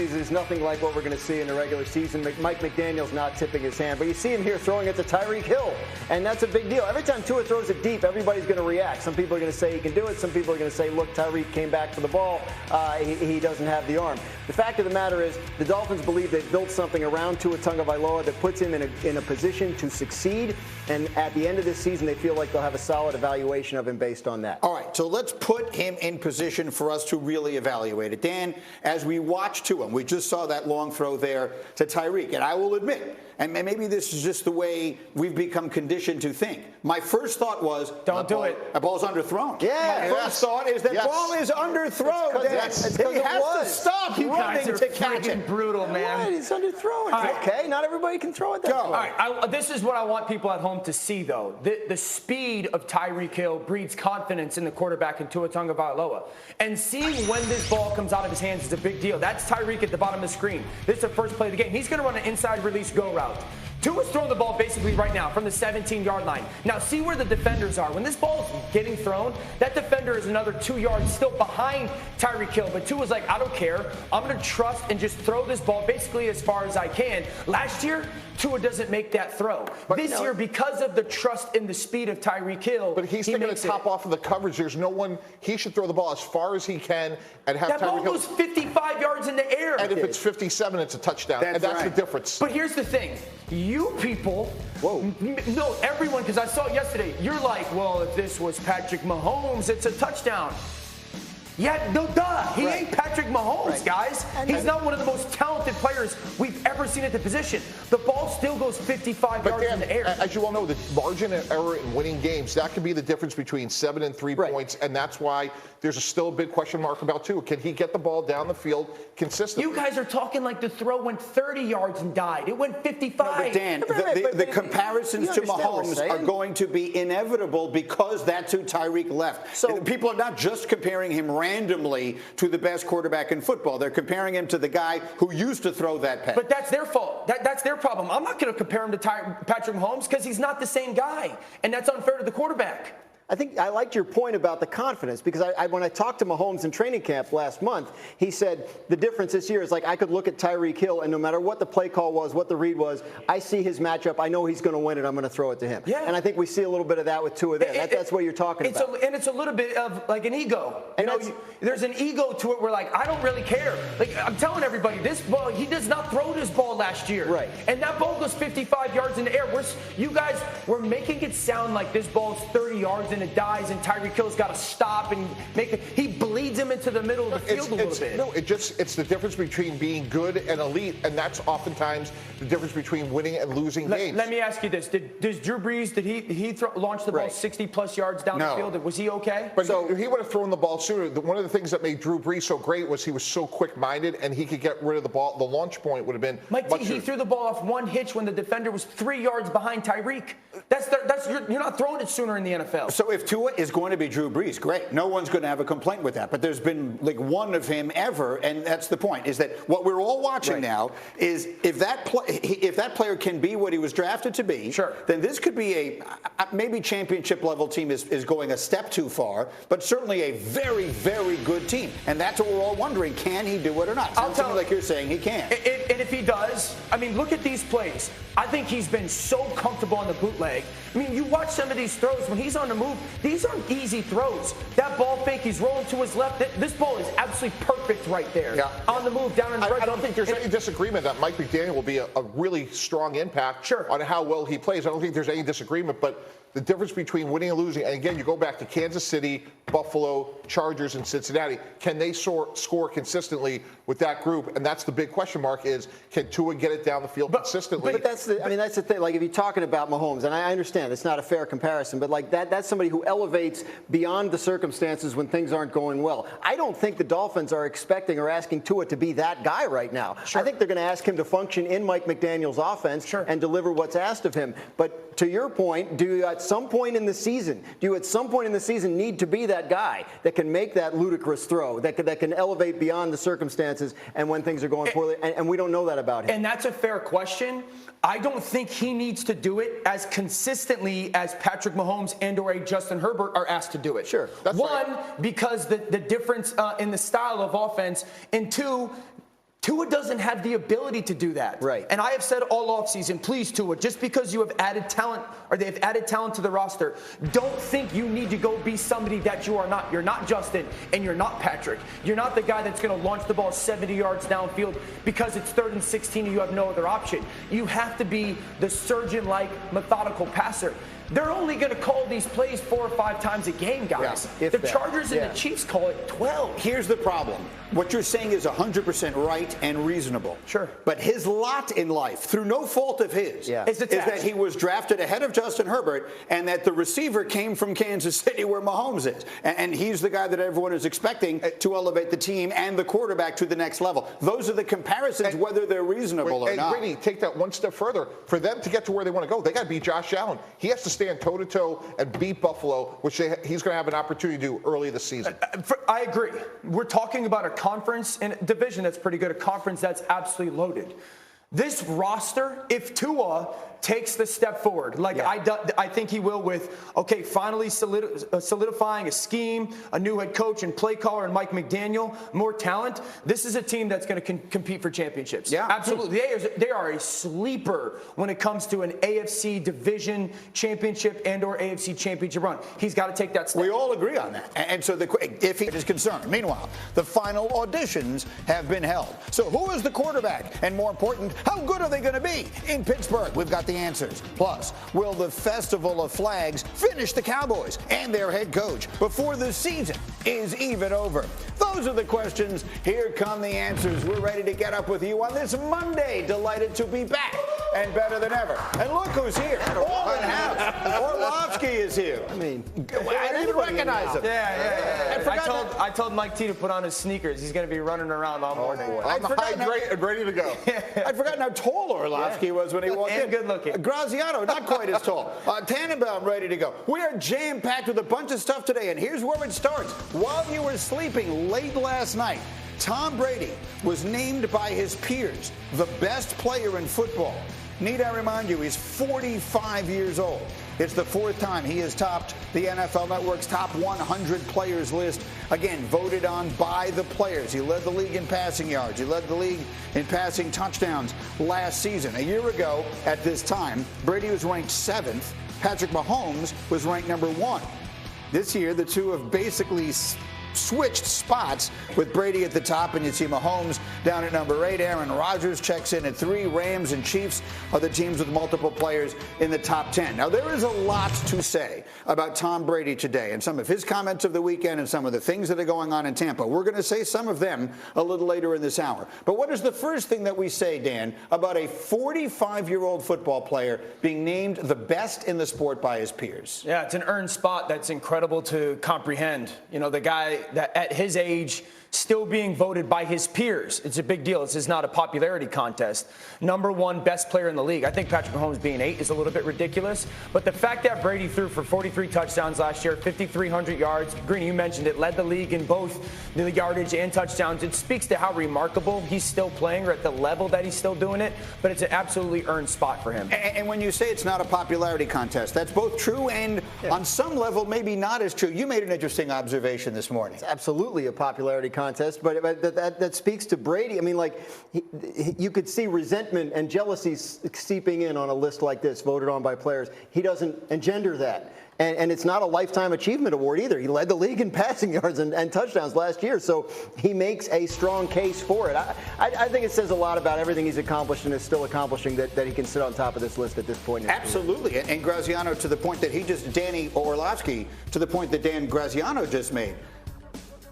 season is nothing like what we're going to see in the regular season. Mike McDaniel's not tipping his hand, but you see him here throwing it to Tyreek Hill, and that's a big deal. Every time Tua throws it deep, everybody's going to react. Some people are going to say he can do it. Some people are going to say, look, Tyreek came back for the ball. He doesn't have the arm. The fact of the matter is the Dolphins believe they've built something around Tua Tagovailoa that puts him in a position to succeed, and at the end of this season, they feel like they'll have a solid evaluation of him based on that. All right, so let's put him in position for us to really evaluate it. Dan, as we watch Tua, we just saw that long throw there to Tyreek, and I will admit, and maybe this is just the way we've become conditioned to think. My first thought was, don't do it. The ball's underthrown. Yeah. My first thought is that ball is underthrown. He has to stop running to catch it. Brutal, man. Right, he's underthrown. Right. Okay, not everybody can throw it that far. All right, this is what I want people at home to see, though. The speed of Tyreek Hill breeds confidence in the quarterback in Tua Tagovailoa. And seeing when this ball comes out of his hands is a big deal. That's Tyreek at the bottom of the screen. This is the first play of the game. He's going to run an inside release go route. Tua's throwing the ball basically right now from the 17-yard line. Now, see where the defenders are. When this ball is getting thrown, that defender is another 2 yards still behind Tyreek Hill. But Tua's like, I don't care. I'm going to trust and just throw this ball basically as far as I can. Last year, Tua doesn't make that throw. But this year, because of the trust in the speed of Tyreek Hill, but he's taking the top off of the coverage. There's no one. He should throw the ball as far as he can and have that Tyreek ball goes 55 yards in the air. And if it's 57, it's a touchdown. That's the difference. But here's the thing. You people, no, everyone, because I saw it yesterday, you're like, well, if this was Patrick Mahomes, it's a touchdown. Yeah, no, duh. He ain't Patrick Mahomes, guys. He's not one of the most talented players we've ever seen at the position. The ball still goes 55 yards in the air. As you all know, the margin of error in winning games, that can be the difference between 7 and 3 points, and that's why there's still a big question mark about Tua. Can he get the ball down the field consistently? You guys are talking like the throw went 30 yards and died. It went 55. No, but Dan, the comparisons to Mahomes are going to be inevitable because that's who Tyreek left. So people are not just comparing him randomly to the best quarterback in football. They're comparing him to the guy who used to throw that pass. But that's their fault. That's their problem. I'm not going to compare him to Patrick Mahomes because he's not the same guy, and that's unfair to the quarterback. I think I liked your point about the confidence because when I talked to Mahomes in training camp last month, he said the difference this year is like I could look at Tyreek Hill and no matter what the play call was, what the read was, I see his matchup. I know he's going to win it. I'm going to throw it to him. Yeah. And I think we see a little bit of that with Tua there. That's what you're talking about. And it's a little bit of like an ego. There's an ego to it where like I don't really care. Like I'm telling everybody, this ball, he does not throw this ball last year. Right. And that ball goes 55 yards in the air. You guys were making it sound like this ball is 30 yards and it dies and Tyreek Hill's got to stop and make it. He bleeds him into the middle of the field a little bit. No, it's the difference between being good and elite, and that's oftentimes the difference between winning and losing games. Let me ask you this: Does Drew Brees launch the ball 60+ yards down the field? Was he okay? But he would have thrown the ball sooner. One of the things that made Drew Brees so great was he was so quick-minded, and he could get rid of the ball. The launch point would have been Mike T, he threw the ball off one hitch when the defender was 3 yards behind Tyreek. You're not throwing it sooner in the NFL. So if Tua is going to be Drew Brees, great. No one's going to have a complaint with that. But there's been like one of him ever, and that's the point, is that what we're all watching now is if that player can be what he was drafted to be, then this could be a maybe championship level team is going a step too far, but certainly a very, very good team. And that's what we're all wondering. Can he do it or not? Sounds to me like you're saying he can. And if he does, I mean, look at these plays. I think he's been so comfortable on the bootleg. I mean, you watch some of these throws. When he's on the move, these aren't easy throws. That ball fake, he's rolling to his left. This ball is absolutely perfect right there. Yeah. On the move, down in the right. I don't think there's any disagreement that Mike McDaniel will be a really strong impact on how well he plays. I don't think there's any disagreement, but the difference between winning and losing, and again, you go back to Kansas City, Buffalo, Chargers, and Cincinnati. Can they score consistently with that group? And that's the big question mark is, can Tua get it down the field consistently? But that's the thing. Like, if you're talking about Mahomes, and I understand it's not a fair comparison, but like that's somebody who elevates beyond the circumstances when things aren't going well. I don't think the Dolphins are expecting or asking Tua to be that guy right now. I think they're going to ask him to function in Mike McDaniel's offense and deliver what's asked of him. But to your point, do you at some point in the season need to be that guy that can make that ludicrous throw, that can elevate beyond the circumstances and when things are going poorly? And we don't know that about him. And that's a fair question. I don't think he needs to do it as consistently as Patrick Mahomes and or a Justin Herbert are asked to do it. Sure. One, because the difference in the style of offense, and two, Tua doesn't have the ability to do that. Right. And I have said all offseason, please, Tua, just because you have added talent or they've added talent to the roster, don't think you need to go be somebody that you are not. You're not Justin and you're not Patrick. You're not the guy that's going to launch the ball 70 yards downfield because it's 3rd and 16 and you have no other option. You have to be the surgeon-like methodical passer. They're only going to call these plays 4 or 5 times a game, guys. Yeah, the Chargers and the Chiefs call it 12. Here's the problem. What you're saying is 100% right and reasonable. Sure. But his lot in life, through no fault of his, is that he was drafted ahead of Justin Herbert and that the receiver came from Kansas City where Mahomes is. And he's the guy that everyone is expecting to elevate the team and the quarterback to the next level. Those are the comparisons, whether they're reasonable or not. Brady, take that one step further. For them to get to where they want to go, they got to beat Josh Allen. He has to stand toe-to-toe and beat Buffalo, which he's going to have an opportunity to do early this season. I agree. We're talking about a conference and a division that's pretty good, a conference that's absolutely loaded. This roster, if Tua takes the step forward, I think he will with, finally solidifying a scheme, a new head coach and play caller and Mike McDaniel, more talent. This is a team that's going to compete for championships. Yeah, absolutely. They are a sleeper when it comes to an AFC division championship and or AFC championship run. He's got to take that step. We all agree on that. And so if he is concerned. Meanwhile, the final auditions have been held. So who is the quarterback? And more important, how good are they going to be? In Pittsburgh, we've got the answers. Plus, will the Festival of Flags finish the Cowboys and their head coach before the season is even over? Those are the questions. Here come the answers. We're ready to get up with you on this Monday. Delighted to be back and better than ever. And look who's here. All in house. Orlovsky is here. I mean, I didn't recognize him. Yeah. I told Mike T to put on his sneakers. He's going to be running around all morning. I'm hydrated and ready to go. I'd forgotten how tall Orlovsky was when he walked in. And good looking. Graziano, not quite as tall. Tannenbaum, ready to go. We are jam-packed with a bunch of stuff today, and here's where it starts. While you were sleeping late last night, Tom Brady was named by his peers the best player in football. Need I remind you, he's 45 years old. It's the 4th time he has topped the NFL Network's top 100 players list. Again, voted on by the players. He led the league in passing yards. He led the league in passing touchdowns last season. A year ago at this time, Brady was ranked 7th. Patrick Mahomes was ranked number 1. This year, the two have basically switched spots with Brady at the top, and you see Mahomes down at number 8. Aaron Rodgers checks in at 3. Rams and Chiefs are the teams with multiple players in the top 10. Now, there is a lot to say about Tom Brady today and some of his comments of the weekend and some of the things that are going on in Tampa. We're going to say some of them a little later in this hour. But what is the first thing that we say, Dan, about a 45-year-old football player being named the best in the sport by his peers? Yeah, it's an earned spot that's incredible to comprehend. You know, the guy that at his age still being voted by his peers. It's a big deal. This is not a popularity contest. Number 1 best player in the league. I think Patrick Mahomes being 8 is a little bit ridiculous. But the fact that Brady threw for 43 touchdowns last year, 5,300 yards, Green, you mentioned it, led the league in both the yardage and touchdowns. It speaks to how remarkable he's still playing, or at the level that he's still doing it. But it's an absolutely earned spot for him. And when you say it's not a popularity contest, that's both true and on some level maybe not as true. You made an interesting observation this morning. It's absolutely a popularity contest, but that speaks to Brady. I mean, you could see resentment and jealousy seeping in on a list like this, voted on by players. He doesn't engender that. And it's not a lifetime achievement award either. He led the league in passing yards and touchdowns last year, so he makes a strong case for it. I think it says a lot about everything he's accomplished and is still accomplishing that he can sit on top of this list at this point. Absolutely. And Graziano, to the point that Danny Orlovsky, to the point that Dan Graziano just made.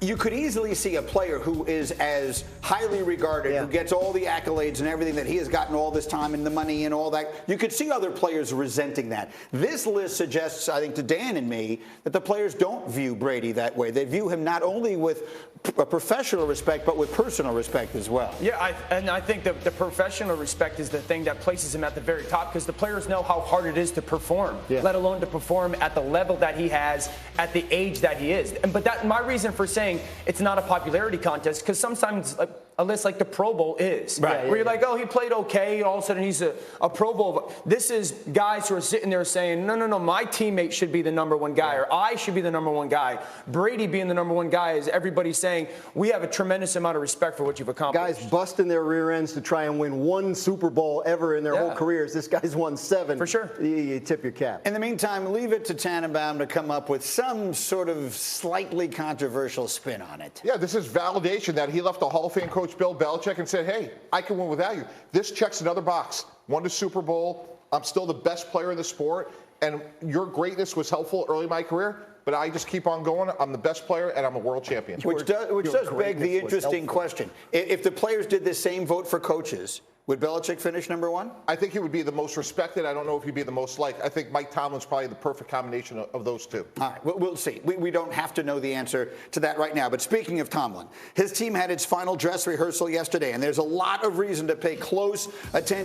You could easily see a player who is as highly regarded, who gets all the accolades and everything that he has gotten all this time and the money and all that. You could see other players resenting that. This list suggests, I think, to Dan and me, that the players don't view Brady that way. They view him not only with professional respect, but with personal respect as well. Yeah, I think that the professional respect is the thing that places him at the very top, because the players know how hard it is to perform, let alone to perform at the level that he has at the age that he is. But my reason for saying it's not a popularity contest, because sometimes a list like the Pro Bowl is. Right. Where you're like, oh, he played okay, all of a sudden he's a Pro Bowl. This is guys who are sitting there saying, no, my teammate should be the number one guy, or I should be the number one guy. Brady being the number one guy is everybody saying, we have a tremendous amount of respect for what you've accomplished. Guys busting their rear ends to try and win one Super Bowl ever in their whole careers. This guy's won 7. For sure. You tip your cap. In the meantime, leave it to Tannenbaum to come up with some sort of slightly controversial spin on it. Yeah, this is validation that he left the Hall of Fame coach Bill Belichick and said, hey, I can win without you. This checks another box. Won the Super Bowl. I'm still the best player in the sport. And your greatness was helpful early in my career, but I just keep on going. I'm the best player, and I'm a world champion. Which does beg the interesting question. If the players did the same vote for coaches, would Belichick finish number 1? I think he would be the most respected. I don't know if he'd be the most liked. I think Mike Tomlin's probably the perfect combination of those two. All right, we'll see. We don't have to know the answer to that right now. But speaking of Tomlin, his team had its final dress rehearsal yesterday, and there's a lot of reason to pay close attention.